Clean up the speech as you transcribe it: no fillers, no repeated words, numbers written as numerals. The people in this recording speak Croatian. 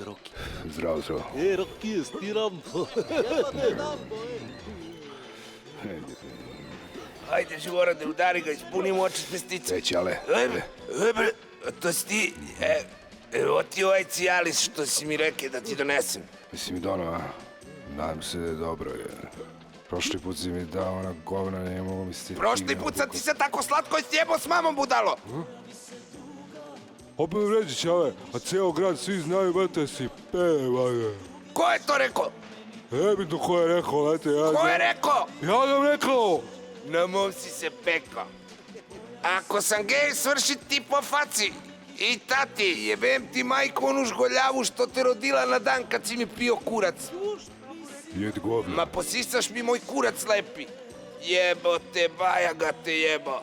Roki. Zdravo, zdravo. Roki, stiram. Ajde, Živorade, udari ga, ispunimo oči pestice. Ej, Ćale. To si ti, evo ti ovaj cijalis što si mi rekao da ti donesem. Jesi mi donao, a? Nadam se da je dobro, jer... Prošli put si mi dao ona govna, ne mogu mi se... Prošli put sad ti se tako slatko sjebao s mamom, budalo. Opet mi reći, Ćale, a cijel grad svi znaju, brate, si pevanje. Ko je to rekao? Nebitno ko je rekao, lete, ja... Ko je rekao? Ja sam rekao! Na mom si se pekao. Ako sam gej, svrši ti po faci. I tati, jebem ti majku onu žgoljavu što te rodila na dan kad si mi pio kurac. Jedi govna. Ma posisaš mi moj kurac lepi. Jebo te, baja ga te jebo.